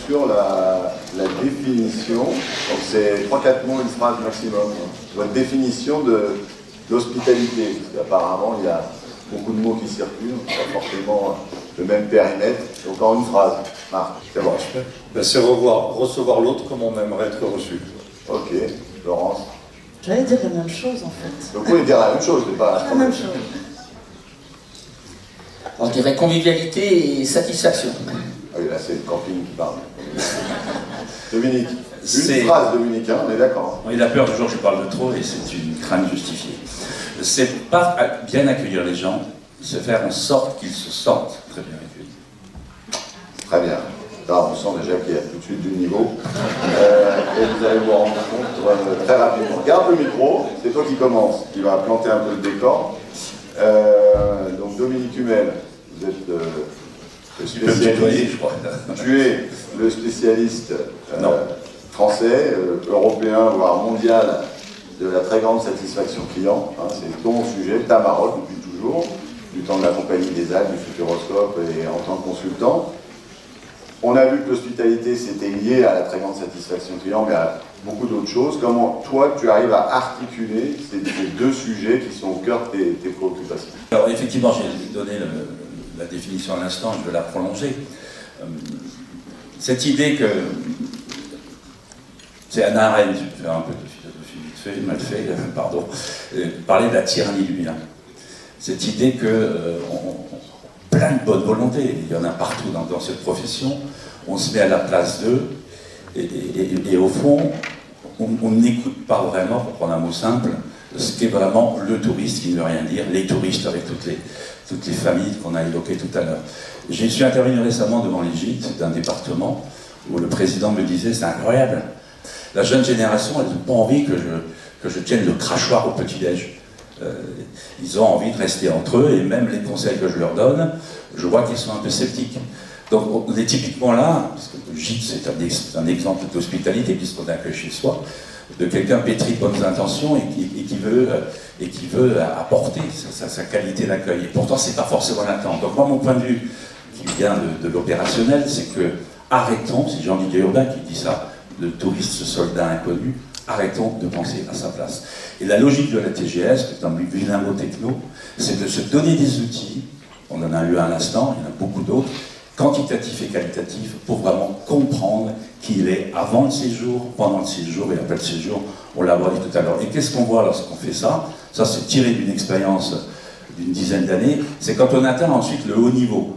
sur la définition. Donc c'est 3-4 mots, une phrase maximum. Votre définition de l'hospitalité. Parce qu'apparemment, il y a beaucoup de mots qui circulent, pas forcément le même périmètre. Donc en une phrase. Marc, c'est bon. Ben, c'est recevoir l'autre comme on aimerait être reçu. Ok, Laurence. J'allais dire la même chose en fait. Donc vous pouvez dire la même chose, c'est pas la même chose. Alors, je dirais convivialité et satisfaction. Ah oui, là c'est le camping qui parle. Dominique. Une phrase, Dominique, hein, on est d'accord. Il a peur du jour où je parle de trop et c'est une crainte justifiée. C'est pas bien accueillir les gens, c'est faire en sorte qu'ils se sentent très bien accueillis. Très bien. Là, on sent déjà qu'il y a tout de suite du niveau. Et vous allez vous rendre compte très rapidement. Garde le micro, c'est toi qui commence, qui va planter un peu le décor. Donc Dominique Hummel, vous êtes le spécialiste. Je crois. Tu es le spécialiste français, européen, voire mondial de la très grande satisfaction client. Hein, c'est ton sujet, ta marotte depuis toujours, du temps de la Compagnie des Alpes, du Futuroscope et en tant que consultant. On a vu que l'hospitalité c'était lié à la très grande satisfaction client, mais à beaucoup d'autres choses. Comment toi tu arrives à articuler ces deux sujets qui sont au cœur de tes préoccupations? Alors effectivement, j'ai donné la définition à l'instant, je vais la prolonger. Cette idée que c'est Hannah Arendt, je vais faire un peu de philosophie vite fait, mal fait, pardon, parler de la tyrannie du bien. Cette idée que plein de bonne volonté, il y en a partout dans cette profession, on se met à la place d'eux, et au fond, on n'écoute pas vraiment, pour prendre un mot simple, ce qu'est vraiment le touriste, qui ne veut rien dire, les touristes avec toutes les familles qu'on a évoquées tout à l'heure. Je suis intervenu récemment devant les gîtes d'un département où le président me disait, c'est incroyable, la jeune génération, elle n'a pas envie que je tienne le crachoir au petit-déj. Ils ont envie de rester entre eux, et même les conseils que je leur donne, je vois qu'ils sont un peu sceptiques. Donc on est typiquement là, parce que le gîte c'est un exemple d'hospitalité, puisqu'on n'a que chez soi, de quelqu'un pétri de bonnes intentions et qui veut apporter sa qualité d'accueil. Et pourtant c'est pas forcément l'attente. Donc moi mon point de vue, qui vient de l'opérationnel, c'est que arrêtons, c'est Jean-Didier Urbain qui dit ça, le touriste, ce soldat inconnu, arrêtons de penser à sa place. Et la logique de la TGS, dans le vilain mot techno, c'est de se donner des outils, on en a eu un instant, il y en a beaucoup d'autres, quantitatifs et qualitatifs, pour vraiment comprendre qui il est avant le séjour, pendant le séjour et après le séjour, on l'a abordé tout à l'heure. Et qu'est-ce qu'on voit lorsqu'on fait ça? Ça c'est tiré d'une expérience d'une dizaine d'années, c'est quand on atteint ensuite le haut niveau,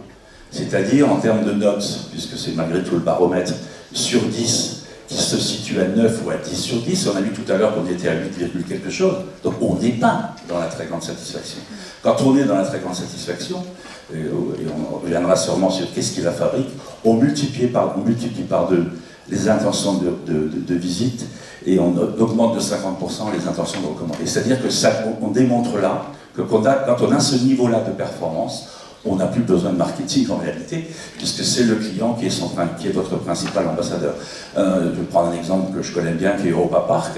c'est-à-dire en termes de notes, puisque c'est malgré tout le baromètre, sur 10, qui se situe à 9 ou à 10 sur 10, on a vu tout à l'heure qu'on était à 8, quelque chose, donc on n'est pas dans la très grande satisfaction. Quand on est dans la très grande satisfaction, et on reviendra sûrement sur qu'est-ce qui la fabrique, on multiplie par 2 les intentions de visite, et on augmente de 50% les intentions de recommander. C'est-à-dire que ça, on démontre là que quand on a ce niveau-là de performance, on n'a plus besoin de marketing en réalité, puisque c'est le client qui est votre principal ambassadeur. Je vais prendre un exemple que je connais bien, qui est Europa Park.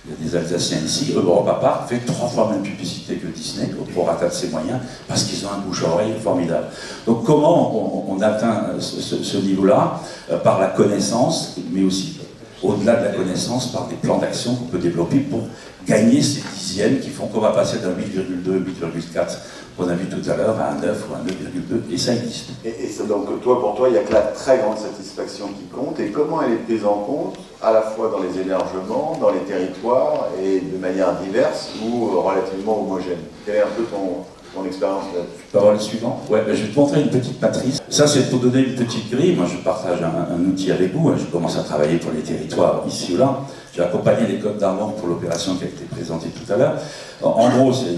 Il y a des Alsaciens ici. Europa Park fait 3 fois moins de publicité que Disney, au prorata de ses moyens, parce qu'ils ont un bouche-à-oreille formidable. Donc comment on atteint ce niveau-là? Par la connaissance, mais aussi, au-delà de la connaissance, par des plans d'action qu'on peut développer pour gagner ces dixièmes qui font qu'on va passer d'un 8,2, 8,4 qu'on a vu tout à l'heure à un 9 ou un 9,2, et ça existe. Et donc pour toi, il n'y a que la très grande satisfaction qui compte, et comment elle est prise en compte, à la fois dans les hébergements, dans les territoires, et de manière diverse ou relativement homogène? Quelle est un peu ton expérience là-dessus? Tu peux avoir le suivant? Ouais, je vais te montrer une petite matrice. Ça, c'est pour donner une petite grille. Moi, je partage un outil avec vous. Je commence à travailler pour les territoires ici ou là. J'ai accompagné les Côtes d'Armor pour l'opération qui a été présentée tout à l'heure. En gros, c'est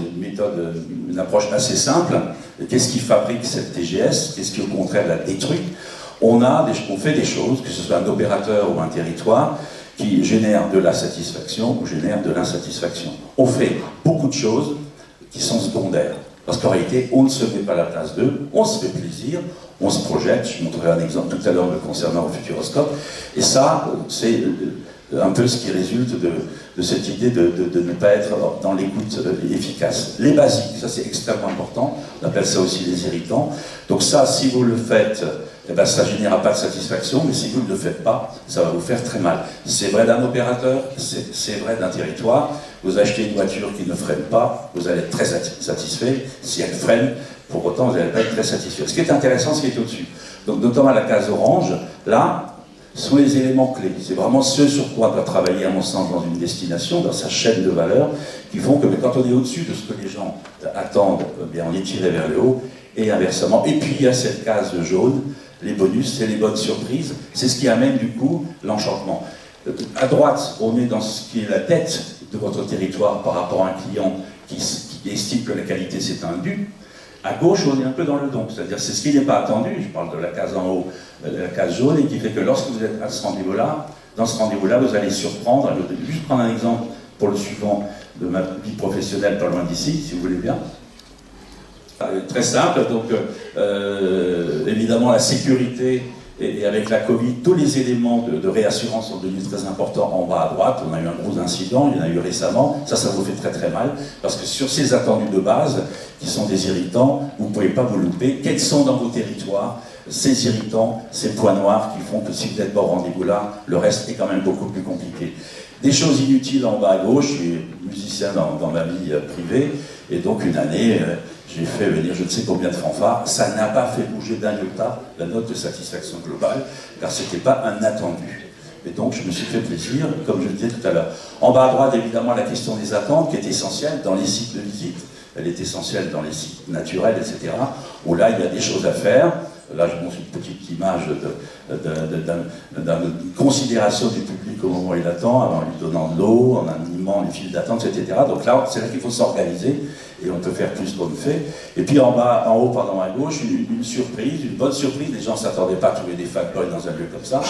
une approche assez simple. Qu'est-ce qui fabrique cette TGS? Qu'est-ce qui, au contraire, la détruit? On fait des choses, que ce soit un opérateur ou un territoire, qui génèrent de la satisfaction ou génèrent de l'insatisfaction. On fait beaucoup de choses qui sont secondaires. Parce qu'en réalité, on ne se met pas à la place d'eux, on se fait plaisir, on se projette. Je montrerai un exemple tout à l'heure me concernant au Futuroscope. Et ça, c'est un peu ce qui résulte de cette idée de ne pas être dans l'écoute efficace. Les basiques, ça c'est extrêmement important, on appelle ça aussi les irritants. Donc ça, si vous le faites, eh ben, ça ne générera pas de satisfaction, mais si vous ne le faites pas, ça va vous faire très mal. C'est vrai d'un opérateur, c'est vrai d'un territoire. Vous achetez une voiture qui ne freine pas, vous allez être très satisfait. Si elle freine, pour autant, vous n'allez pas être très satisfait. Ce qui est intéressant, ce qui est au-dessus. Donc, notamment à la case orange, là, sont les éléments clés. C'est vraiment ce sur quoi doit travailler, à mon sens, dans une destination, dans sa chaîne de valeur, qui font que quand on est au-dessus de ce que les gens attendent, bien, on est tiré vers le haut, et inversement. Et puis, il y a cette case jaune, les bonus, c'est les bonnes surprises. C'est ce qui amène, du coup, l'enchantement. À droite, on est dans ce qui est la tête de votre territoire par rapport à un client qui estime que la qualité, c'est un dû. À gauche, on est un peu dans le don, c'est-à-dire c'est ce qui n'est pas attendu, je parle de la case en haut, de la case jaune, et qui fait que lorsque vous êtes à ce rendez-vous-là, dans ce rendez-vous-là, vous allez surprendre. Je vais juste prendre un exemple pour le suivant de ma vie professionnelle pas loin d'ici, si vous voulez bien. Très simple, donc évidemment la sécurité, et avec la Covid, tous les éléments de réassurance sont devenus très importants en bas à droite. On a eu un gros incident, il y en a eu récemment, ça vous fait très très mal, parce que sur ces attendus de base, qui sont des irritants, vous ne pouvez pas vous louper. Quels sont dans vos territoires ces irritants, ces points noirs qui font que si vous n'êtes pas au rendez-vous là, le reste est quand même beaucoup plus compliqué. Des choses inutiles en bas à gauche, je suis musicien dans ma vie privée, et donc une année, j'ai fait venir je ne sais combien de fanfares, ça n'a pas fait bouger d'un iota la note de satisfaction globale, car ce n'était pas un attendu. Et donc je me suis fait plaisir, comme je le disais tout à l'heure. En bas à droite, évidemment, la question des attentes, qui est essentielle dans les sites de visite, elle est essentielle dans les sites naturels, etc., où là, il y a des choses à faire. Là, je montre une petite image d'une considération du public au moment où il attend, en lui donnant de l'eau, en animant les files d'attente, etc. Donc là, c'est là qu'il faut s'organiser, et on peut faire plus qu'on le fait. Et puis en bas, en haut, pardon, à gauche, une surprise, une bonne surprise. Les gens ne s'attendaient pas à trouver des fanboys dans un lieu comme ça.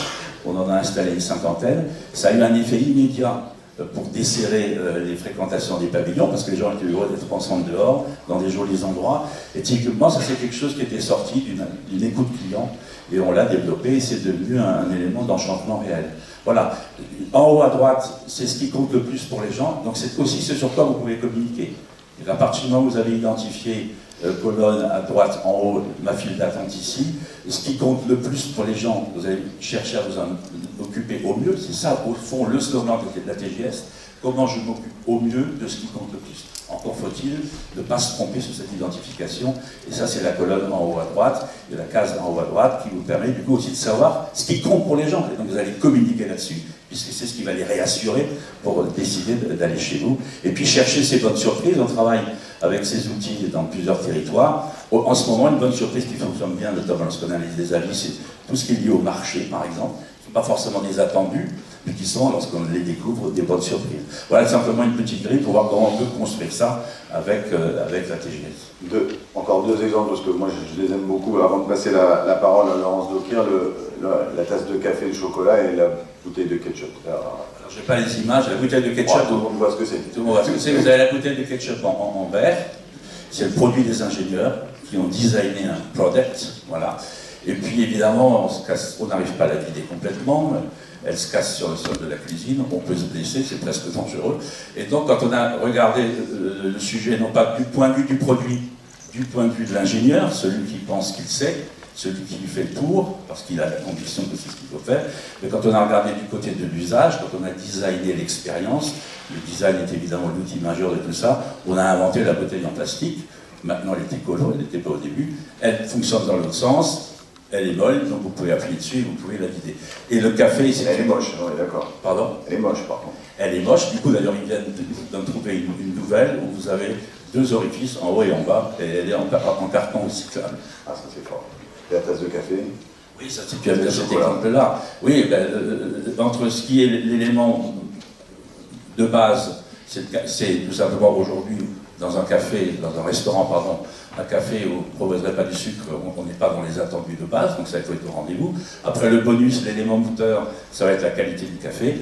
On en a installé une cinquantaine. Ça a eu un effet immédiat pour desserrer les fréquentations des pavillons, parce que les gens étaient heureux d'être ensemble dehors, dans des jolis endroits. Et typiquement, ça c'est quelque chose qui était sorti d'une écoute client, et on l'a développé, et c'est devenu un élément d'enchantement réel. Voilà. En haut à droite, c'est ce qui compte le plus pour les gens, donc c'est aussi ce sur quoi vous pouvez communiquer. Et à partir du moment où vous avez identifié colonne à droite, en haut, ma file d'attente ici, ce qui compte le plus pour les gens, vous allez chercher à vous en occuper au mieux, c'est ça au fond le slogan de la TGS, comment je m'occupe au mieux de ce qui compte le plus. Encore faut-il ne pas se tromper sur cette identification, et ça c'est la colonne en haut à droite, et la case en haut à droite qui vous permet du coup aussi de savoir ce qui compte pour les gens, et donc vous allez communiquer là-dessus, puisque c'est ce qui va les réassurer pour décider d'aller chez vous. Et puis chercher ces bonnes surprises, on travaille avec ces outils dans plusieurs territoires. En ce moment, une bonne surprise qui fonctionne bien, notamment lorsqu'on analyse des avis, c'est tout ce qui est lié au marché, par exemple. Ce ne sont pas forcément des attendus, mais qui sont, lorsqu'on les découvre, des bonnes surprises. Voilà simplement une petite grille pour voir comment on peut construire ça avec la TGS. Encore deux exemples, parce que moi je les aime beaucoup. Avant de passer la parole à Laurence Daucrire, la tasse de café, le chocolat et la bouteille de ketchup. Alors je n'ai pas les images, la bouteille de ketchup. Tout le monde voit ce que c'est. Tout le monde voit ce que c'est. Vous avez la bouteille de ketchup en verre. C'est le produit des ingénieurs qui ont designé un product. Voilà. Et puis évidemment, on n'arrive pas à la vider complètement. Elle se casse sur le sol de la cuisine, on peut se blesser, c'est presque dangereux. Et donc quand on a regardé le sujet, non pas du point de vue du produit, du point de vue de l'ingénieur, celui qui pense qu'il sait, celui qui lui fait le tour, parce qu'il a la conviction que c'est ce qu'il faut faire, mais quand on a regardé du côté de l'usage, quand on a designé l'expérience, le design est évidemment l'outil majeur de tout ça, on a inventé la bouteille en plastique, maintenant elle est écolo, elle n'était pas au début, elle fonctionne dans l'autre sens, elle est molle, donc vous pouvez appuyer dessus et vous pouvez la vider. Et le café, c'est... Elle est moche, oui, d'accord. Pardon ? Elle est moche, par contre. Elle est moche, du coup d'ailleurs ils viennent d'en trouver une nouvelle où vous avez deux orifices en haut et en bas, et elle est en carton recyclable. Ah, ça c'est fort. Et la tasse de café ? Oui, ça c'est bien cet exemple-là. Oui, entre ce qui est l'élément de base, c'est tout simplement aujourd'hui, dans un café, dans un restaurant, pardon, un café où on ne proposerait pas du sucre, on n'est pas dans les attendus de base, donc ça il faut être au rendez-vous. Après le bonus, l'élément moteur, ça va être la qualité du café.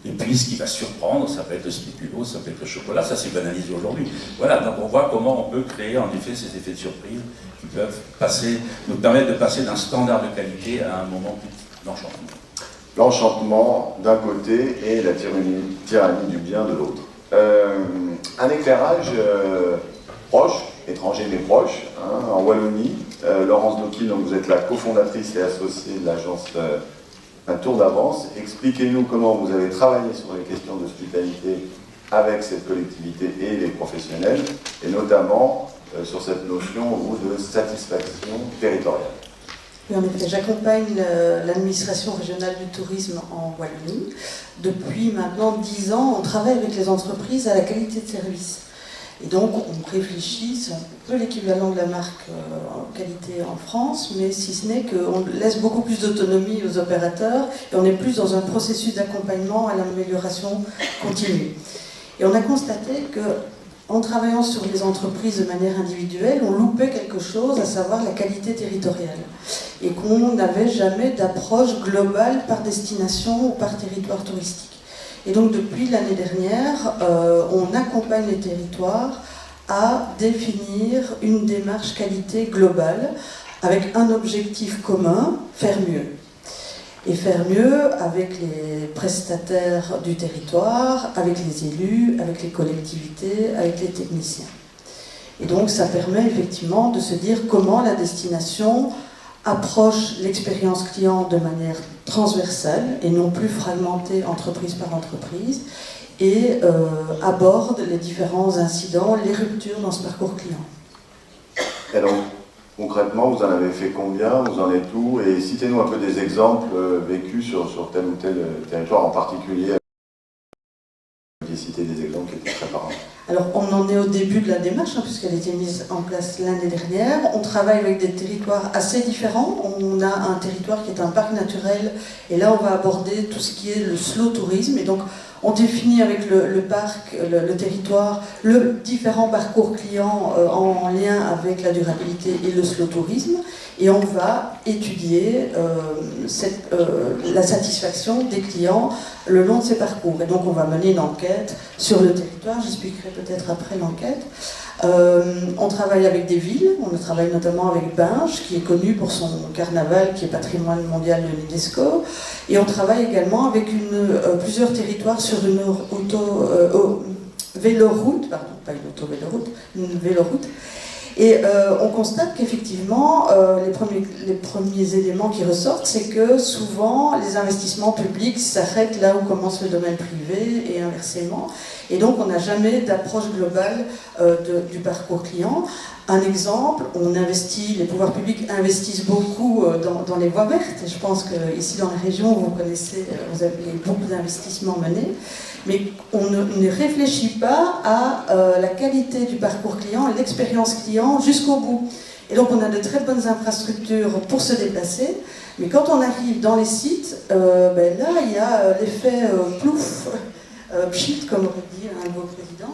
Et puis ce qui va surprendre, ça peut être le spéculoos, ça peut être le chocolat, ça c'est banalisé aujourd'hui. Voilà, donc on voit comment on peut créer en effet ces effets de surprise qui peuvent nous permettre de passer d'un standard de qualité à un moment d'enchantement. l'enchantement d'un côté et la tyrannie du bien de l'autre. Un éclairage proche, étranger mais proche, hein, en Wallonie. Laurence Dauquil, donc vous êtes la cofondatrice et associée de l'agence Un Tour d'Avance. Expliquez-nous comment vous avez travaillé sur les questions d'hospitalité avec cette collectivité et les professionnels, et notamment sur cette notion de satisfaction territoriale. Oui, en effet, j'accompagne l'administration régionale du tourisme en Wallonie. Depuis maintenant 10 ans, on travaille avec les entreprises à la qualité de service. Et donc, on réfléchit, c'est un peu l'équivalent de la marque en qualité en France, mais si ce n'est qu'on laisse beaucoup plus d'autonomie aux opérateurs et on est plus dans un processus d'accompagnement à l'amélioration continue. Et on a constaté qu'en travaillant sur les entreprises de manière individuelle, on loupait quelque chose, à savoir la qualité territoriale. Et qu'on n'avait jamais d'approche globale par destination ou par territoire touristique. Et donc depuis l'année dernière, on accompagne les territoires à définir une démarche qualité globale avec un objectif commun, faire mieux. Et faire mieux avec les prestataires du territoire, avec les élus, avec les collectivités, avec les techniciens. Et donc ça permet effectivement de se dire comment la destination approche l'expérience client de manière transversale et non plus fragmentée entreprise par entreprise et aborde les différents incidents, les ruptures dans ce parcours client. Et donc, concrètement, vous en avez fait combien? Vous en êtes où? Et citez-nous un peu des exemples vécus sur tel ou tel territoire en particulier. Vous avez cité des exemples qui étaient très parlants. Alors, on en est au début de la démarche, hein, puisqu'elle a été mise en place l'année dernière. On travaille avec des territoires assez différents. On a un territoire qui est un parc naturel, et là, on va aborder tout ce qui est le slow tourisme. Et donc, on définit avec le parc, le territoire, le différent parcours client en lien avec la durabilité et le slow tourisme. Et on va étudier la satisfaction des clients le long de ces parcours. Et donc on va mener une enquête sur le territoire, j'expliquerai peut-être après l'enquête. On travaille avec des villes, on travaille notamment avec Binge, qui est connu pour son carnaval, qui est patrimoine mondial de l'UNESCO. Et on travaille également avec plusieurs territoires sur une véloroute, pardon, pas une auto-véloroute, une véloroute. Et on constate qu'effectivement, les premiers éléments qui ressortent, c'est que souvent, les investissements publics s'arrêtent là où commence le domaine privé et inversement. Et donc, on n'a jamais d'approche globale du parcours client. Un exemple, les pouvoirs publics investissent beaucoup dans les voies vertes. Et je pense qu'ici, dans la région, vous connaissez, vous avez beaucoup d'investissements menés. Mais on ne réfléchit pas à la qualité du parcours client et l'expérience client jusqu'au bout. Et donc on a de très bonnes infrastructures pour se déplacer, mais quand on arrive dans les sites, là il y a l'effet plouf, pchit, comme aurait dit un beau président,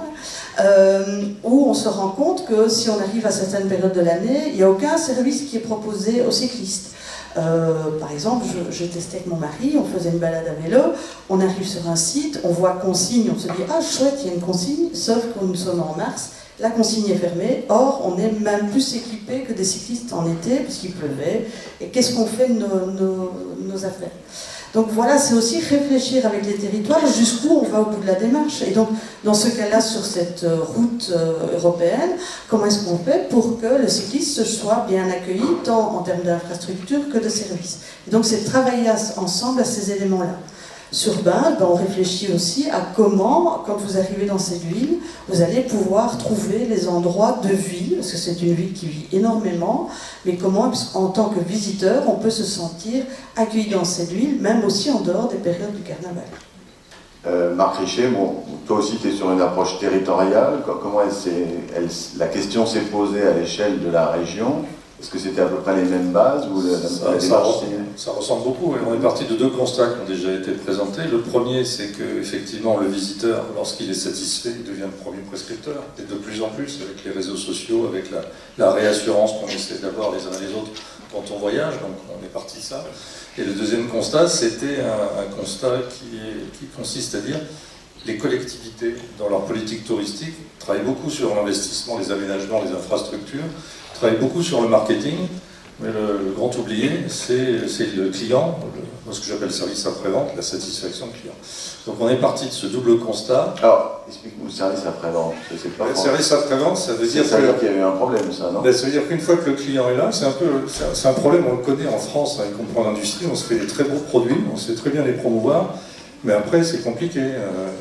où on se rend compte que si on arrive à certaines périodes de l'année, il n'y a aucun service qui est proposé aux cyclistes. Par exemple, je testais avec mon mari, on faisait une balade à vélo, on arrive sur un site, on voit consigne, on se dit « Ah chouette, il y a une consigne », sauf que nous sommes en mars, la consigne est fermée, or on est même plus équipé que des cyclistes en été, puisqu'il pleuvait, et qu'est-ce qu'on fait de nos affaires? Donc voilà, c'est aussi réfléchir avec les territoires jusqu'où on va au bout de la démarche. Et donc, dans ce cas-là, sur cette route européenne, comment est-ce qu'on fait pour que le cycliste soit bien accueilli, tant en termes d'infrastructure que de services? Et donc, c'est de travailler ensemble à ces éléments-là. Sur Binge, on réfléchit aussi à comment, quand vous arrivez dans cette ville, vous allez pouvoir trouver les endroits de vie, parce que c'est une ville qui vit énormément, mais comment, en tant que visiteur, on peut se sentir accueilli dans cette ville, même aussi en dehors des périodes du carnaval. Marc Richet, toi aussi tu es sur une approche territoriale. Comment la question s'est posée à l'échelle de la région? Est-ce que c'était à peu près les mêmes bases ou la démarche? Ça ressemble beaucoup. On est parti de deux constats qui ont déjà été présentés. Le premier, c'est qu'effectivement, le visiteur, lorsqu'il est satisfait, il devient le premier prescripteur. Et de plus en plus, avec les réseaux sociaux, avec la réassurance qu'on essaie d'avoir les uns les autres quand on voyage. Donc on est parti de ça. Et le deuxième constat, c'était un constat qui consiste à dire les collectivités, dans leur politique touristique, travaillent beaucoup sur l'investissement, les aménagements, les infrastructures, travaillent beaucoup sur le marketing, Mais le grand oublié, c'est le client, ce que j'appelle service après-vente, la satisfaction client. Donc on est parti de ce double constat. Alors, explique-nous le service après-vente. Le service après-vente, ça veut dire qu'il y a eu un problème, ça, non? Ça veut dire qu'une fois que le client est là, c'est un problème, on le connaît en France, y compris en industrie, on se fait des très beaux produits, on sait très bien les promouvoir. Mais après, c'est compliqué.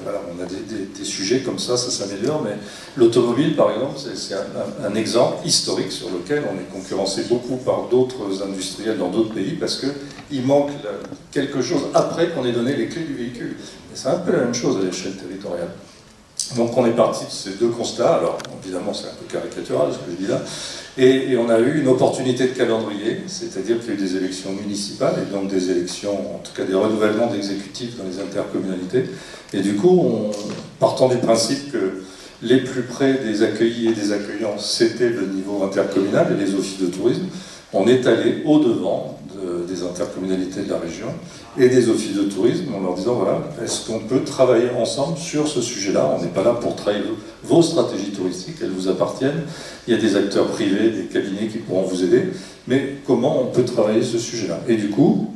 Voilà, on a des sujets comme ça s'améliore. Mais l'automobile, par exemple, c'est un exemple historique sur lequel on est concurrencé beaucoup par d'autres industriels dans d'autres pays parce qu'il manque quelque chose après qu'on ait donné les clés du véhicule. Et c'est un peu la même chose à l'échelle territoriale. Donc on est parti de ces deux constats. Alors évidemment, c'est un peu caricatural ce que je dis là. Et on a eu une opportunité de calendrier, c'est-à-dire qu'il y a eu des élections municipales et donc des élections, en tout cas des renouvellements d'exécutifs dans les intercommunalités. Et du coup, partant du principe que les plus près des accueillis et des accueillants, c'était le niveau intercommunal et les offices de tourisme, on est allé au-devant des intercommunalités de la région et des offices de tourisme en leur disant, voilà, est-ce qu'on peut travailler ensemble sur ce sujet-là? On n'est pas là pour travailler vos stratégies touristiques, elles vous appartiennent. Il y a des acteurs privés, des cabinets qui pourront vous aider, mais comment on peut travailler ce sujet-là? Et du coup,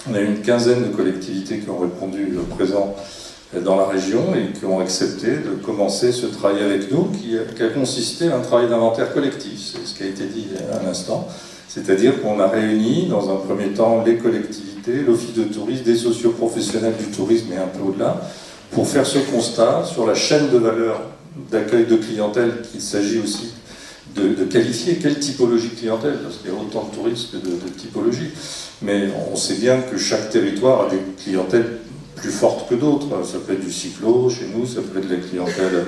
on a eu une quinzaine de collectivités qui ont répondu présent dans la région et qui ont accepté de commencer ce travail avec nous, qui a consisté à un travail d'inventaire collectif, c'est ce qui a été dit à l'instant. C'est-à-dire qu'on a réuni, dans un premier temps, les collectivités, l'office de tourisme, des socioprofessionnels du tourisme et un peu au-delà, pour faire ce constat sur la chaîne de valeur d'accueil de clientèle qu'il s'agit aussi de qualifier. Quelle typologie de clientèle? Parce qu'il y a autant de touristes que de typologies. Mais on sait bien que chaque territoire a des clientèles plus fortes que d'autres. Ça peut être du cyclo, chez nous, ça peut être de la clientèle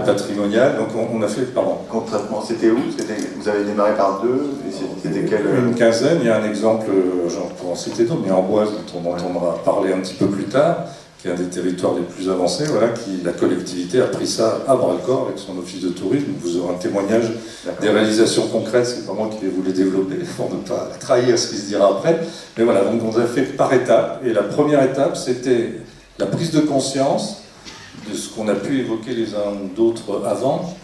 patrimoniale. Donc on a fait, pardon. Concrètement, c'était où? Vous avez démarré par deux, et c'était quel... Une quinzaine, il y a un exemple, j'en pourrais en citer d'autres, mais Amboise, dont on entendra parler un petit peu plus tard, qui est un des territoires les plus avancés, voilà, la collectivité a pris ça à bras-le-corps avec son office de tourisme. Vous aurez un témoignage des réalisations concrètes, c'est pas moi qui vais vous les développer, pour ne pas trahir ce qui se dira après. Mais voilà, donc on a fait par étapes, et la première étape, c'était la prise de conscience de ce qu'on a pu évoquer les uns ou d'autres avant,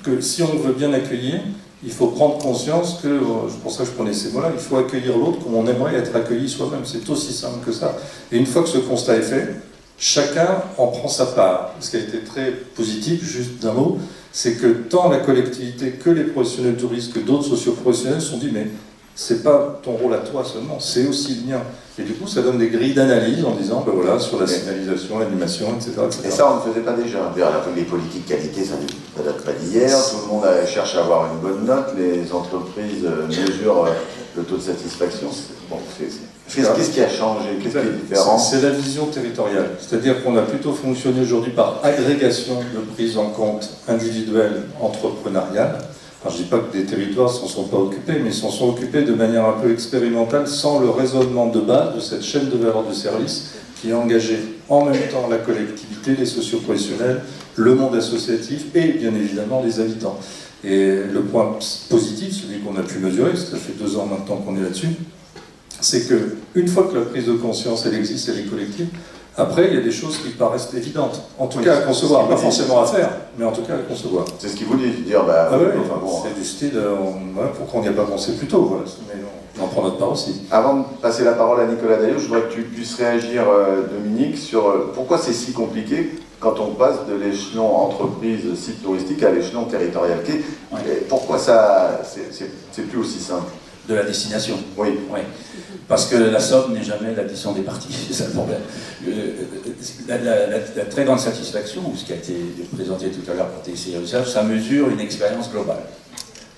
que si on veut bien accueillir, il faut prendre conscience que, c'est pour ça que je prenais ces mots-là, il faut accueillir l'autre comme on aimerait être accueilli soi-même. C'est aussi simple que ça. Et une fois que ce constat est fait, chacun en prend sa part. Ce qui a été très positif, juste d'un mot, c'est que tant la collectivité que les professionnels touristes, que d'autres socioprofessionnels se sont dit, mais c'est pas ton rôle à toi seulement, c'est aussi le mien. Et du coup, ça donne des grilles d'analyse en disant, ben voilà, sur la signalisation, l'animation, etc., etc. Et ça, on ne faisait pas déjà. Les politiques qualité, ça ne date pas d'hier. Tout le monde cherche à avoir une bonne note. Les entreprises mesurent le taux de satisfaction. Bon, qu'est-ce qui a changé? Qu'est-ce qui est différent? C'est la vision territoriale. C'est-à-dire qu'on a plutôt fonctionné aujourd'hui par agrégation de prise en compte individuelle, entrepreneuriale. Alors, je ne dis pas que des territoires ne s'en sont pas occupés, mais ils s'en sont occupés de manière un peu expérimentale, sans le raisonnement de base de cette chaîne de valeur de service qui a engagé en même temps la collectivité, les socioprofessionnels, le monde associatif et bien évidemment les habitants. Et le point positif, celui qu'on a pu mesurer, parce que ça fait 2 ans maintenant qu'on est là-dessus, c'est qu'une fois que la prise de conscience elle existe, elle est collective, après, il y a des choses qui paraissent évidentes, en tout cas à concevoir, pas forcément à faire, mais en tout cas à concevoir. C'est ce qu'il vous dit, dire, bah... Ah oui, enfin, bon, c'est du style, voilà, pourquoi on n'y a pas pensé plus tôt, voilà, mais on en prend notre part aussi. Avant de passer la parole à Nicolas Daillot, je voudrais que tu puisses réagir, Dominique, sur pourquoi c'est si compliqué quand on passe de l'échelon entreprise, site touristique, à l'échelon territorial. Pourquoi ça, c'est plus aussi simple? De la destination. Oui. Oui. Parce que la somme n'est jamais l'addition des parties, c'est ça le problème. La très grande satisfaction, ou ce qui a été présenté tout à l'heure par TCI Research, ça mesure une expérience globale.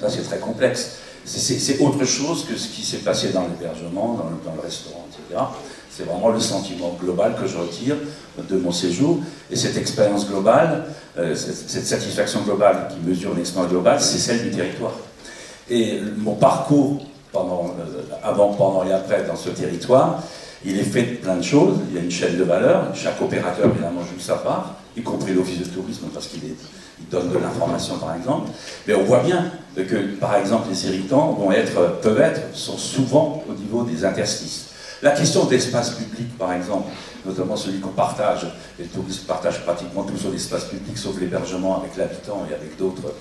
Ça c'est très complexe. C'est autre chose que ce qui s'est passé dans l'hébergement, dans le restaurant, etc. C'est vraiment le sentiment global que je retire de mon séjour. Et cette expérience globale, cette satisfaction globale qui mesure une expérience globale, c'est celle du territoire. Et mon parcours avant, pendant et après dans ce territoire, il est fait de plein de choses. Il y a une chaîne de valeur, chaque opérateur évidemment joue sa part, y compris l'office de tourisme parce qu'il donne de l'information par exemple. Mais on voit bien que par exemple les irritants sont souvent au niveau des interstices. La question de l'espace public, par exemple, notamment celui qu'on partage, les touristes partagent pratiquement tout sur l'espace public, sauf l'hébergement avec l'habitant et avec d'autres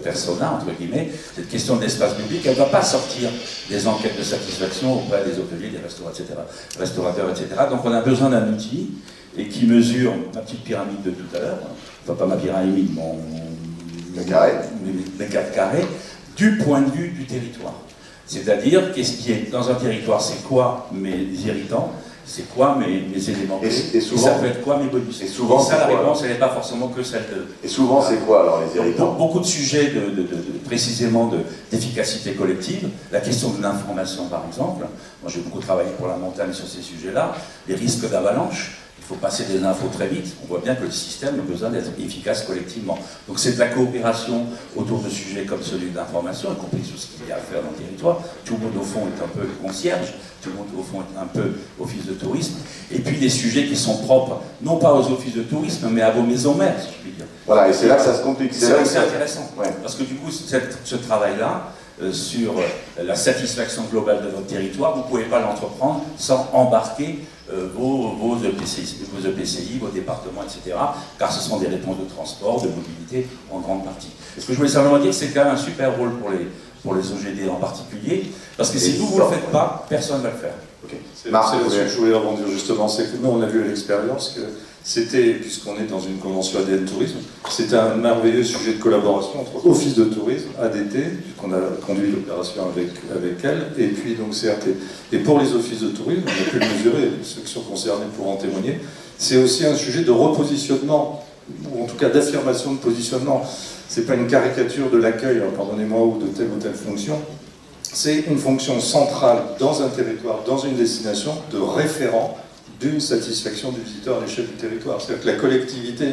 personas, entre guillemets. Cette question de l'espace public, elle ne va pas sortir des enquêtes de satisfaction auprès des hôteliers, des restaurateurs, etc. Donc on a besoin d'un outil et qui mesure ma petite pyramide de tout à l'heure, enfin pas ma pyramide, le carré, les 4 carrés, du point de vue du territoire. C'est-à-dire, qu'est-ce qui est dans un territoire, c'est quoi mes irritants, c'est quoi mes éléments clés, et ça peut être quoi mes bonus. Et souvent, ça, la réponse, elle n'est pas forcément que celle de... Et souvent, c'est quoi alors les irritants? Beaucoup de sujets précisément d'efficacité collective, la question de l'information par exemple. Moi j'ai beaucoup travaillé pour la montagne sur ces sujets-là, les risques d'avalanche. Il faut passer des infos très vite. On voit bien que le système a besoin d'être efficace collectivement. Donc c'est de la coopération autour de sujets comme celui de l'information, y compris sur ce qu'il y a à faire dans le territoire. Tout le monde au fond est un peu concierge, tout le monde au fond est un peu office de tourisme. Et puis des sujets qui sont propres, non pas aux offices de tourisme, mais à vos maisons mères, si je puis dire. Voilà, et c'est là que ça se complique. C'est là que c'est intéressant. Ouais. Parce que du coup, ce travail-là, sur la satisfaction globale de votre territoire, vous ne pouvez pas l'entreprendre sans embarquer vos EPCI, vos départements, etc. Car ce sont des réponses de transport, de mobilité en grande partie. Ce que je voulais simplement dire, c'est quand même un super rôle pour les OGD en particulier, parce que si vous ne le faites pas, personne ne va le faire. Okay. C'est là-dessus que je voulais rebondir justement, c'est que nous on a vu à l'expérience que c'était, puisqu'on est dans une convention ADN Tourisme, c'était un merveilleux sujet de collaboration entre Office de Tourisme, ADT, puisqu'on a conduit l'opération avec elle, et puis donc CRT. Et pour les offices de tourisme, on a pu le mesurer, ceux qui sont concernés pourront en témoigner, c'est aussi un sujet de repositionnement, ou en tout cas d'affirmation de positionnement. C'est pas une caricature de l'accueil, pardonnez-moi, ou de telle fonction. C'est une fonction centrale dans un territoire, dans une destination, de référent d'une satisfaction du visiteur à l'échelle du territoire. C'est-à-dire que la collectivité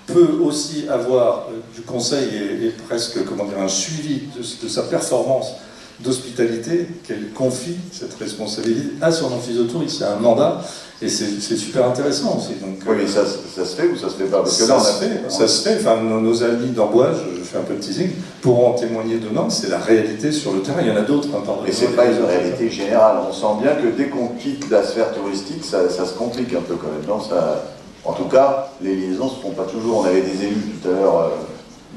peut aussi avoir du conseil et presque, comment dire, un suivi de sa performance d'hospitalité, qu'elle confie cette responsabilité à son office de tourisme. C'est un mandat et c'est super intéressant aussi. Donc, oui, mais ça se fait ou ça se fait pas? Parce que ça là, ça se fait. Enfin, nos amis d'Amboise, je fais un peu de teasing, pourront en témoigner demain. C'est la réalité sur le terrain. Il y en a d'autres. Mais c'est pas une réalité générale. On sent bien que dès qu'on quitte la sphère touristique, ça se complique un peu quand même. Non, ça, en tout cas, les liaisons se font pas toujours. On avait des élus tout à l'heure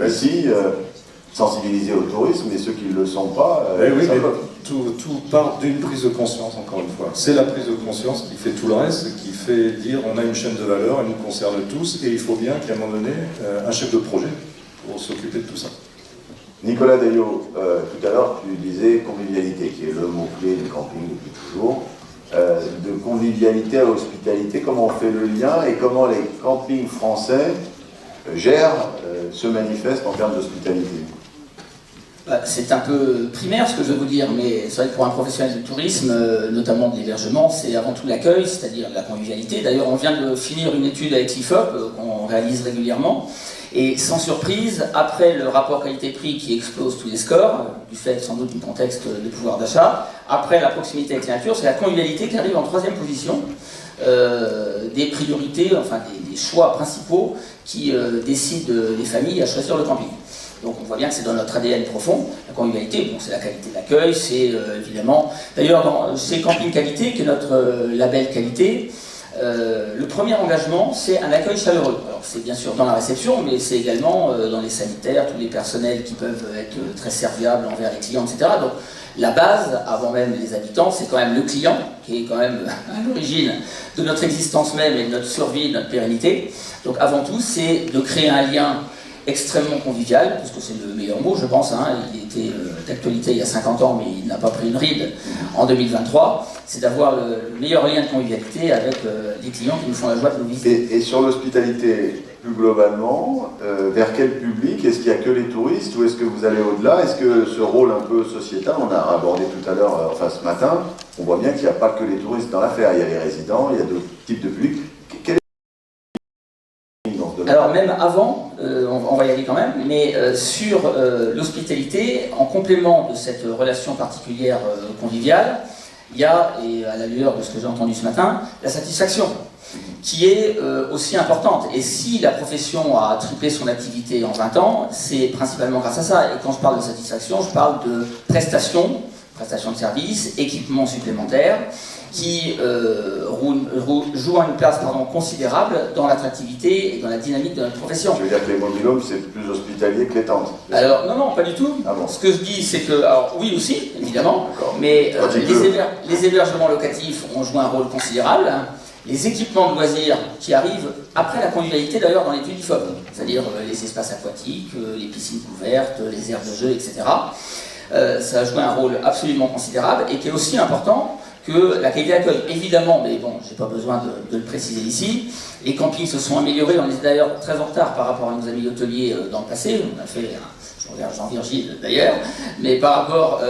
ici, sensibilisés au tourisme, mais ceux qui ne le sont pas, oui, ça bloque. Tout part d'une prise de conscience, encore une fois. C'est la prise de conscience qui fait tout le reste, qui fait dire on a une chaîne de valeur, elle nous concerne tous, et il faut bien qu'à un moment donné, un chef de projet pour s'occuper de tout ça. Nicolas Daillot, tout à l'heure, tu disais convivialité, qui est le mot-clé du camping depuis toujours. De convivialité à hospitalité, comment on fait le lien et comment les campings français gèrent, se manifestent en termes d'hospitalité? C'est un peu primaire ce que je veux vous dire, mais c'est vrai que pour un professionnel du tourisme, notamment de l'hébergement, c'est avant tout l'accueil, c'est-à-dire la convivialité. D'ailleurs, on vient de finir une étude avec l'IFOP qu'on réalise régulièrement. Et sans surprise, après le rapport qualité-prix qui explose tous les scores, du fait sans doute du contexte de pouvoir d'achat, après la proximité avec la nature, c'est la convivialité qui arrive en 3e position des priorités, enfin des choix principaux qui décident les familles à choisir le camping. Donc on voit bien que c'est dans notre ADN profond, la convivialité, bon, c'est la qualité de l'accueil, c'est évidemment... D'ailleurs, chez Camping Qualité, qui est notre label qualité, le premier engagement, c'est un accueil chaleureux. Alors c'est bien sûr dans la réception, mais c'est également dans les sanitaires, tous les personnels qui peuvent être très serviables envers les clients, etc. Donc la base, avant même les habitants, c'est quand même le client, qui est quand même à l'origine de notre existence même et de notre survie, de notre pérennité. Donc avant tout, c'est de créer un lien extrêmement convivial, parce que c'est le meilleur mot, je pense. Il était d'actualité il y a 50 ans, mais il n'a pas pris une ride en 2023. C'est d'avoir le meilleur lien de convivialité avec les clients qui nous font la joie de nous visiter. Et sur l'hospitalité, plus globalement, vers quel public? Est-ce qu'il n'y a que les touristes ou est-ce que vous allez au-delà? Est-ce que ce rôle un peu sociétal, on a abordé tout à l'heure, enfin ce matin, on voit bien qu'il n'y a pas que les touristes dans l'affaire, il y a les résidents, il y a d'autres types de publics. Alors même avant, on va y aller quand même, mais sur l'hospitalité, en complément de cette relation particulière conviviale, il y a, et à la lueur de ce que j'ai entendu ce matin, la satisfaction, qui est aussi importante. Et si la profession a triplé son activité en 20 ans, c'est principalement grâce à ça. Et quand je parle de satisfaction, je parle de prestations prestations de services, équipements supplémentaires, qui jouent une place considérable dans l'attractivité et dans la dynamique de notre profession. Tu veux dire que les mobil-homes, c'est plus hospitalier que les tentes? Alors, non, pas du tout. Ah bon. Ce que je dis, c'est que, alors oui aussi, évidemment, mais les hébergements locatifs ont joué un rôle considérable. Les équipements de loisirs qui arrivent après la convivialité d'ailleurs dans les lieux d'IFOP, c'est-à-dire les espaces aquatiques, les piscines couvertes, les aires de jeu, etc. Ça a joué un rôle absolument considérable et qui est aussi important que la qualité d'accueil. Évidemment, mais bon, j'ai pas besoin de le préciser ici, les campings se sont améliorés, on est d'ailleurs très en retard par rapport à nos amis hôteliers dans le passé, on a fait, je regarde Jean-Virgile d'ailleurs, mais par rapport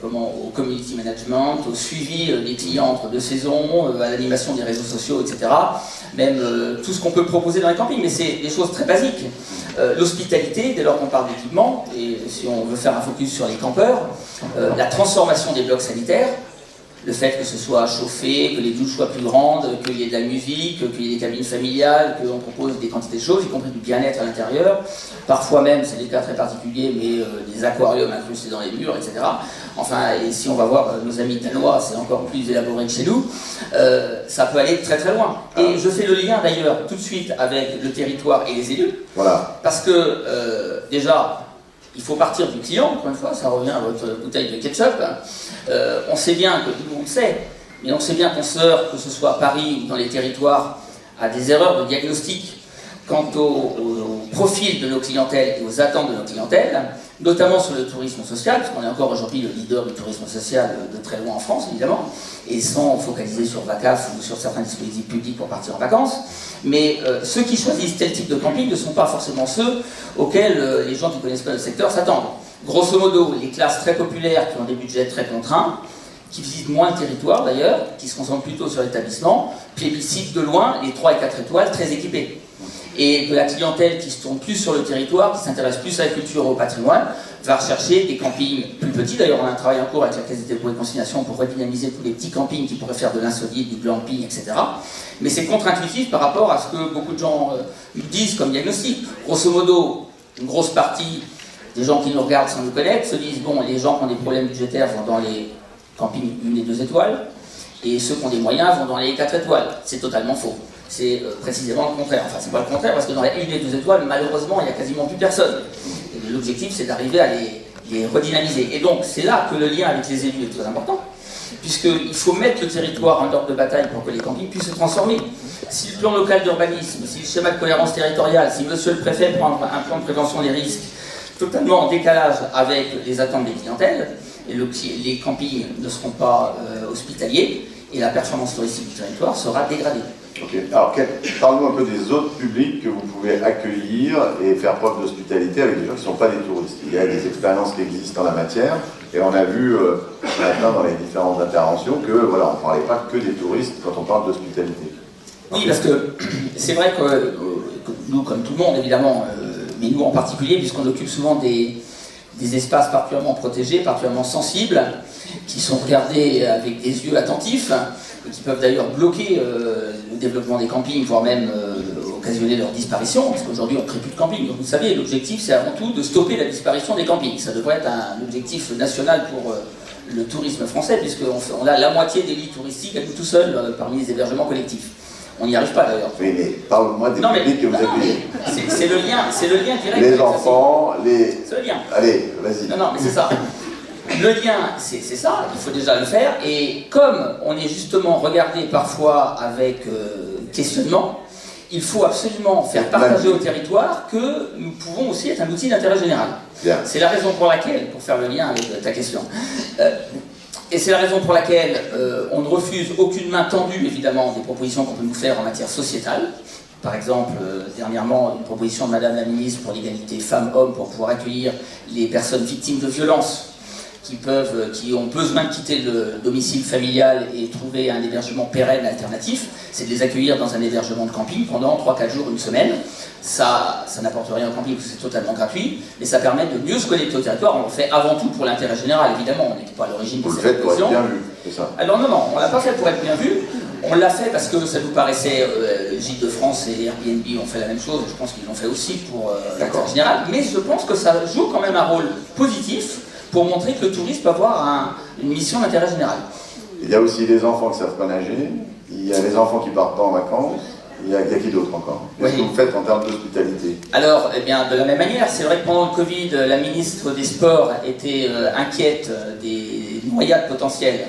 au community management, au suivi des clients entre deux saisons, à l'animation des réseaux sociaux, etc. Même tout ce qu'on peut proposer dans les campings, mais c'est des choses très basiques. L'hospitalité, dès lors qu'on parle d'équipement, et si on veut faire un focus sur les campeurs, la transformation des blocs sanitaires, le fait que ce soit chauffé, que les douches soient plus grandes, qu'il y ait de la musique, qu'il y ait des cabines familiales, qu'on propose des quantités de choses, y compris du bien-être à l'intérieur. Parfois même, c'est des cas très particuliers, mais des aquariums incrustés dans les murs, etc. Enfin, et si on va voir nos amis danois, c'est encore plus élaboré que chez nous. Ça peut aller très très loin. Et je fais le lien d'ailleurs tout de suite avec le territoire et les élus. Voilà. Parce que déjà, il faut partir du client, encore une fois, ça revient à votre bouteille de ketchup. On sait bien que tout le monde sait, mais on sait bien qu'on se heurte, que ce soit à Paris ou dans les territoires, à des erreurs de diagnostic quant au profil de nos clientèles et aux attentes de nos clientèles, notamment sur le tourisme social, parce qu'on est encore aujourd'hui le leader du tourisme social de très loin en France, évidemment, et sans focaliser sur VACAF ou sur certains dispositifs publics pour partir en vacances. Mais ceux qui choisissent tel type de camping ne sont pas forcément ceux auxquels les gens qui ne connaissent pas le secteur s'attendent. Grosso modo, les classes très populaires qui ont des budgets très contraints, qui visitent moins le territoire d'ailleurs, qui se concentrent plutôt sur l'établissement, plébiscitent de loin les 3 et 4 étoiles très équipées. Et de la clientèle qui se tourne plus sur le territoire, qui s'intéresse plus à la culture et au patrimoine, va rechercher des campings plus petits. D'ailleurs, on a un travail en cours avec la Caisse des dépôts et consignations pour redynamiser tous les petits campings qui pourraient faire de l'insolite, du glamping, etc. Mais c'est contre-intuitif par rapport à ce que beaucoup de gens nous disent comme diagnostic. Grosso modo, une grosse partie des gens qui nous regardent sans nous connaître se disent bon, les gens qui ont des problèmes budgétaires vont dans les campings 1 et 2 étoiles, et ceux qui ont des moyens vont dans les 4 étoiles. C'est totalement faux. C'est précisément le contraire. Enfin, c'est pas le contraire, parce que dans les 1 et 2 étoiles, malheureusement, il n'y a quasiment plus personne. Et l'objectif, c'est d'arriver à les redynamiser. Et donc, c'est là que le lien avec les élus est très important, puisqu'il faut mettre le territoire en ordre de bataille pour que les campings puissent se transformer. Si le plan local d'urbanisme, si le schéma de cohérence territoriale, si monsieur le préfet prend un plan de prévention des risques totalement en décalage avec les attentes des clientèles, et les campings ne seront pas hospitaliers, et la performance touristique du territoire sera dégradée. Ok, alors parle-nous un peu des autres publics que vous pouvez accueillir et faire preuve d'hospitalité avec des gens qui ne sont pas des touristes. Il y a des expériences qui existent en la matière, et on a vu maintenant dans les différentes interventions que voilà, on ne parlait pas que des touristes quand on parle d'hospitalité. Oui, parce que c'est vrai que nous, comme tout le monde évidemment, mais nous en particulier, puisqu'on occupe souvent des espaces particulièrement protégés, particulièrement sensibles, qui sont regardés avec des yeux attentifs, et qui peuvent d'ailleurs bloquer le développement des campings, voire même occasionner leur disparition, parce qu'aujourd'hui on ne crée plus de camping. Donc vous savez, l'objectif c'est avant tout de stopper la disparition des campings. Ça devrait être un objectif national pour le tourisme français, puisqu'on a la moitié des lits touristiques à nous tout seuls parmi les hébergements collectifs. On n'y arrive pas d'ailleurs. Oui, mais parle-moi des publics que vous accueillez. C'est le lien direct. Les enfants, c'est le lien. Allez, vas-y. Non, mais c'est ça. Le lien, c'est ça, il faut déjà le faire. Et comme on est justement regardé parfois avec questionnement, il faut absolument faire partager au territoire que nous pouvons aussi être un outil d'intérêt général. C'est la raison pour laquelle, pour faire le lien avec ta question, et c'est la raison pour laquelle on ne refuse aucune main tendue, évidemment, des propositions qu'on peut nous faire en matière sociétale. Par exemple, dernièrement, une proposition de Madame la Ministre pour l'égalité femmes-hommes pour pouvoir accueillir les personnes victimes de violences qui ont besoin de quitter le domicile familial et trouver un hébergement pérenne alternatif, c'est de les accueillir dans un hébergement de camping pendant 3-4 jours, une semaine. Ça n'apporte rien au camping parce que c'est totalement gratuit, mais ça permet de mieux se connecter au territoire. On le fait avant tout pour l'intérêt général, évidemment, on n'est pas à l'origine de cette proposition. Vous le faites pour être bien vu, c'est ça? Alors non, on ne l'a pas fait pour être bien vu, on l'a fait parce que ça nous paraissait, Gîtes de France et Airbnb ont fait la même chose, je pense qu'ils l'ont fait aussi pour l'intérêt général, mais je pense que ça joue quand même un rôle positif pour montrer que le tourisme peut avoir une mission d'intérêt général. Il y a aussi les enfants qui savent pas nager, il y a les enfants qui partent pas en vacances, il y a qui d'autre encore? Qu'est-ce que vous faites en termes d'hospitalité? Alors, eh bien, de la même manière, c'est vrai que pendant le Covid, la ministre des Sports était inquiète des noyades potentielles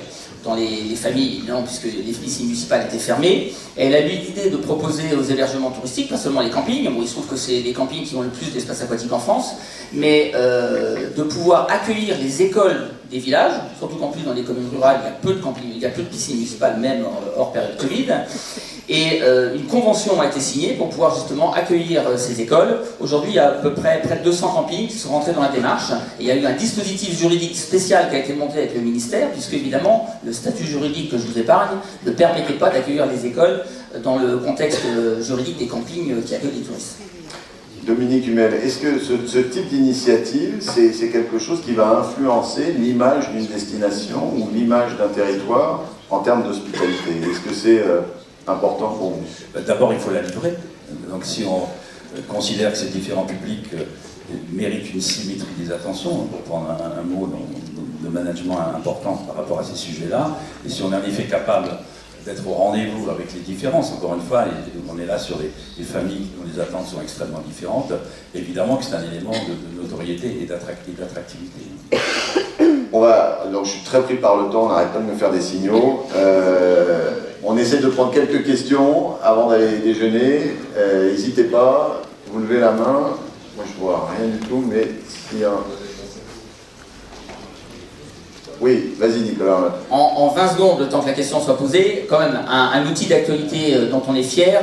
dans les familles, évidemment, puisque les piscines municipales étaient fermées. Et elle a eu l'idée de proposer aux hébergements touristiques, pas seulement les campings, bon, il se trouve que c'est les campings qui ont le plus d'espace aquatique en France, mais de pouvoir accueillir les écoles des villages, surtout qu'en plus dans les communes rurales, il y a peu de campings, il y a peu de piscines municipales, même hors période Covid. Et une convention a été signée pour pouvoir justement accueillir ces écoles. Aujourd'hui, il y a à peu près 200 campings qui sont rentrés dans la démarche. Et il y a eu un dispositif juridique spécial qui a été monté avec le ministère, puisque évidemment, le statut juridique que je vous épargne ne permettait pas d'accueillir les écoles dans le contexte juridique des campings qui accueillent les touristes. Dominique Humel, est-ce que ce type d'initiative, c'est quelque chose qui va influencer l'image d'une destination ou l'image d'un territoire en termes d'hospitalité? Est-ce que c'est important pour vous? D'abord, il faut la livrer. Donc si on considère que ces différents publics méritent une symétrie des attentions, pour prendre un mot de management important par rapport à ces sujets-là, et si on est en effet capable d'être au rendez-vous avec les différences, encore une fois, on est là sur des familles dont les attentes sont extrêmement différentes, évidemment que c'est un élément de notoriété et d'attractivité. Alors je suis très pris par le temps, on n'arrête pas de me faire des signaux. On essaie de prendre quelques questions avant d'aller déjeuner. N'hésitez pas, vous levez la main. Moi je vois rien du tout, mais s'il y a... Oui, vas-y Nicolas. En 20 secondes, le temps que la question soit posée, quand même, un outil d'actualité dont on est fier,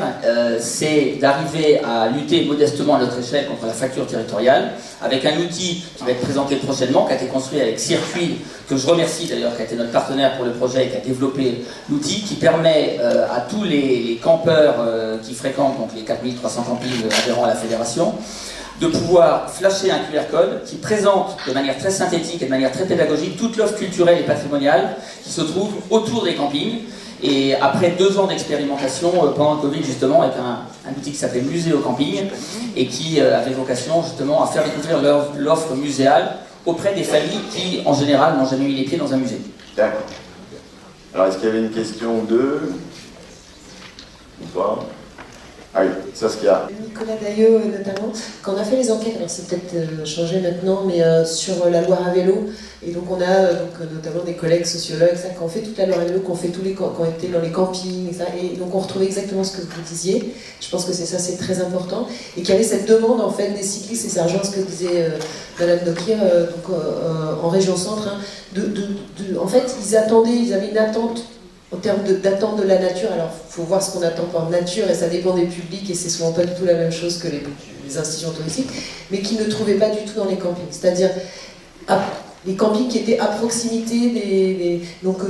c'est d'arriver à lutter modestement à notre échelle contre la fracture territoriale, avec un outil qui va être présenté prochainement, qui a été construit avec Circuit, que je remercie d'ailleurs, qui a été notre partenaire pour le projet et qui a développé l'outil, qui permet à tous les campeurs qui fréquentent, donc les 4300 campings adhérents à la fédération, de pouvoir flasher un QR code qui présente de manière très synthétique et de manière très pédagogique toute l'offre culturelle et patrimoniale qui se trouve autour des campings. Et après 2 ans d'expérimentation pendant le Covid, justement, avec un outil qui s'appelle Musée au camping et qui avait vocation justement à faire découvrir l'offre muséale auprès des familles qui, en général, n'ont jamais mis les pieds dans un musée. D'accord. Alors, est-ce qu'il y avait une question ou deux? Ou pas? Ah oui, Saskia. Nicolas Daillot notamment, quand on a fait les enquêtes, alors c'est peut-être changé maintenant, mais sur la Loire à vélo, et donc on a notamment des collègues sociologues, ça, qui ont fait toute la Loire à vélo, qui ont été dans les campings, et donc on retrouvait exactement ce que vous disiez. Je pense que c'est très important, et qu'il y avait cette demande en fait des cyclistes, et ça rejoint ce que disait Madame Dokir, en région centre, hein, en fait ils avaient une attente en termes d'attente de la nature. Alors, il faut voir ce qu'on attend par nature, et ça dépend des publics, et c'est souvent pas du tout la même chose que les institutions touristiques, mais qui ne trouvaient pas du tout dans les campings. C'est-à-dire, les campings qui étaient à proximité, donc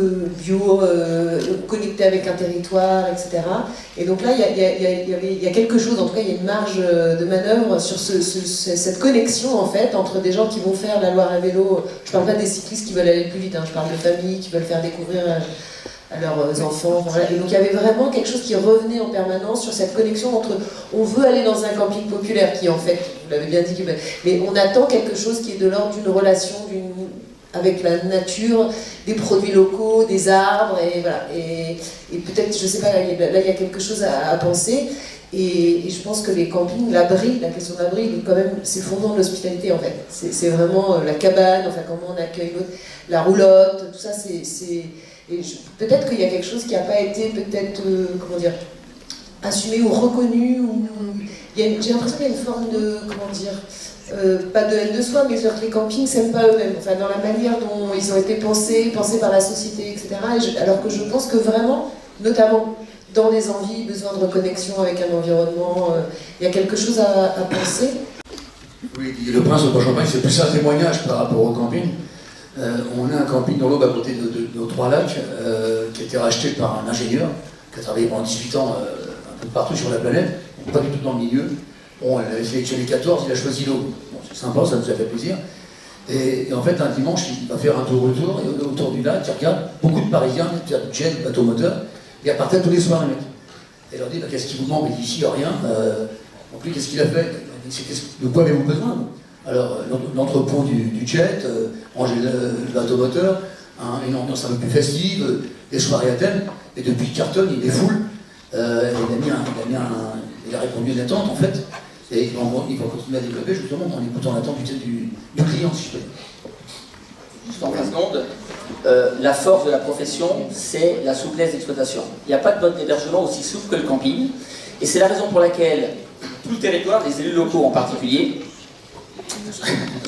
bio, connectés avec un territoire, etc. Et donc là, il y a quelque chose, en tout cas, il y a une marge de manœuvre sur cette connexion, en fait, entre des gens qui vont faire la Loire à vélo. Je parle pas des cyclistes qui veulent aller plus vite, hein, je parle de familles qui veulent faire découvrir à leurs enfants. Voilà. Et donc il y avait vraiment quelque chose qui revenait en permanence sur cette connexion entre on veut aller dans un camping populaire qui en fait, vous l'avez bien dit, mais on attend quelque chose qui est de l'ordre d'une relation avec la nature, des produits locaux, des arbres, et voilà. Et peut-être, je sais pas, là il y a quelque chose à penser. Et je pense que les campings, l'abri, la question de l'abri, quand même, c'est le fondement de l'hospitalité en fait. C'est vraiment la cabane, enfin comment on accueille l'autre, la roulotte, tout ça, peut-être qu'il y a quelque chose qui n'a pas été peut-être, assumé ou reconnu. J'ai l'impression qu'il y a une forme de, pas de haine de soi, mais que les campings ne s'aiment pas eux-mêmes, enfin dans la manière dont ils ont été pensés par la société, etc. Alors que je pense que vraiment, notamment dans les envies, besoin de reconnexion avec un environnement, il y a quelque chose à penser. Oui, le Prince de Champagne, c'est plus un témoignage par rapport au camping. On a un camping dans l'Aube à côté de nos 3 lacs qui a été racheté par un ingénieur qui a travaillé pendant 18 ans un peu partout sur la planète, pas du tout dans le milieu. Bon, elle avait sélectionné 14, il a choisi l'Aube. Bon, c'est sympa, ça nous a fait plaisir. Et en fait, un dimanche, il va faire un tour-retour, et autour du lac, il regarde beaucoup de Parisiens, du jet, du bateau moteur, et à partir tous les soirs, les mecs. Et il leur dit, qu'est-ce qui vous manque? Il dit, ici, il n'y a rien. En plus, qu'est-ce qu'il a fait? De quoi avez-vous besoin? Alors, l'entrepôt du jet, ranger le bateau-moteur, une ambiance un peu plus festive, des soirées à thème. Et depuis Carton, il est full. Il a répondu à une attente en fait. Et il va continuer à développer justement en écoutant l'attente du client, si je peux dire. Juste en 20 secondes, la force de la profession, c'est la souplesse d'exploitation. Il n'y a pas de mode d'hébergement aussi souple que le camping. Et c'est la raison pour laquelle tout le territoire, les élus locaux en particulier,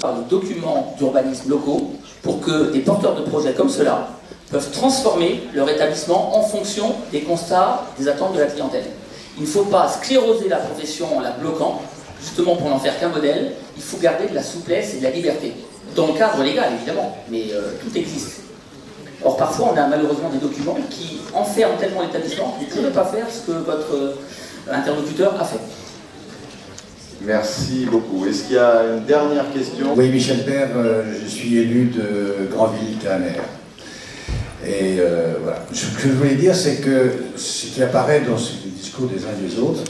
par les documents d'urbanisme locaux pour que des porteurs de projets comme cela peuvent transformer leur établissement en fonction des constats, des attentes de la clientèle. Il ne faut pas scléroser la profession en la bloquant, justement pour n'en faire qu'un modèle. Il faut garder de la souplesse et de la liberté. Dans le cadre légal, évidemment, mais tout existe. Or, parfois, on a malheureusement des documents qui enferment tellement l'établissement que vous ne pouvez pas faire ce que votre interlocuteur a fait. Merci beaucoup. Est-ce qu'il y a une dernière question? Oui, Michel Père, je suis élu de Granville-Caner. Et voilà. Ce que je voulais dire, c'est que ce qui apparaît dans ce discours des uns et des autres,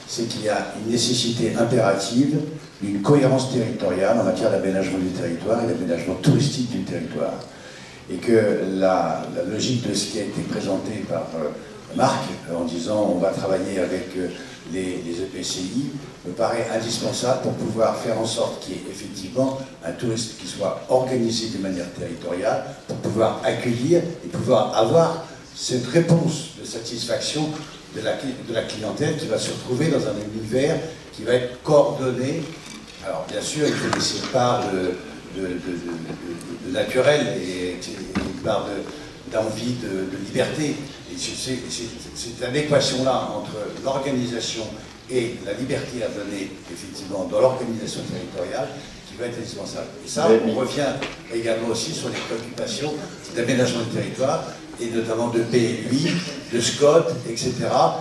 c'est qu'il y a une nécessité impérative d'une cohérence territoriale en matière d'aménagement du territoire et d'aménagement touristique du territoire. Et que la logique de ce qui a été présenté par Marc, en disant on va travailler avec les EPCI, me paraît indispensable pour pouvoir faire en sorte qu'il y ait effectivement un tourisme qui soit organisé de manière territoriale, pour pouvoir accueillir et pouvoir avoir cette réponse de satisfaction de la clientèle qui va se retrouver dans un univers qui va être coordonné. Alors bien sûr, il faut laisser une part de naturel et une part d'envie de liberté. Et c'est cette équation-là entre l'organisation et la liberté à donner, effectivement, dans l'organisation territoriale, qui va être indispensable. Et ça, on revient également aussi sur les préoccupations d'aménagement du territoire, et notamment de PLUI, de SCOT, etc.,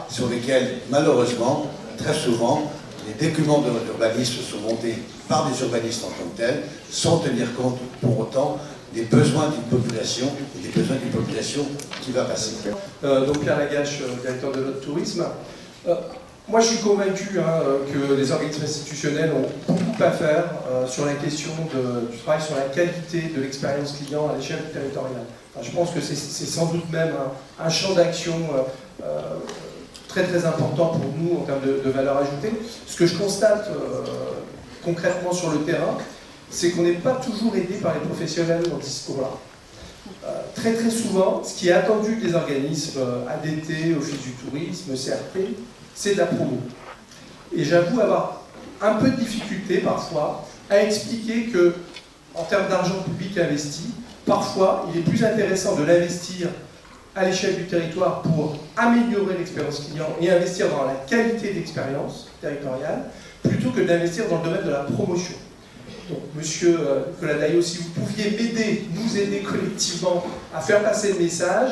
sur lesquels, malheureusement, très souvent, les documents d'urbanisme sont montés par des urbanistes en tant que tels, sans tenir compte pour autant des besoins d'une population, et des besoins d'une population qui va passer. Donc Pierre Lagache, directeur de l'Hôte Tourisme. Moi je suis convaincu que les organismes institutionnels ont beaucoup à faire sur la question du travail sur la qualité de l'expérience client à l'échelle territoriale. Enfin, je pense que c'est sans doute même un champ d'action très très important pour nous en termes de valeur ajoutée. Ce que je constate concrètement sur le terrain, c'est qu'on n'est pas toujours aidé par les professionnels dans ce discours-là. Très très souvent, ce qui est attendu des organismes ADT, Office du tourisme, CRT, c'est de la promo. Et j'avoue avoir un peu de difficulté parfois à expliquer que, en termes d'argent public investi, parfois il est plus intéressant de l'investir à l'échelle du territoire pour améliorer l'expérience client et investir dans la qualité d'expérience territoriale, plutôt que d'investir dans le domaine de la promotion. Donc, monsieur Nicolas Daillot, si vous pouviez m'aider, nous aider collectivement à faire passer le message,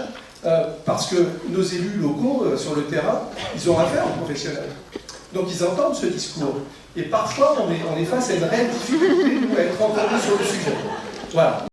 parce que nos élus locaux sur le terrain, ils ont affaire aux professionnels. Donc ils entendent ce discours. Et parfois, on est face à une réelle difficulté, nous, à être entendus sur le sujet. Voilà.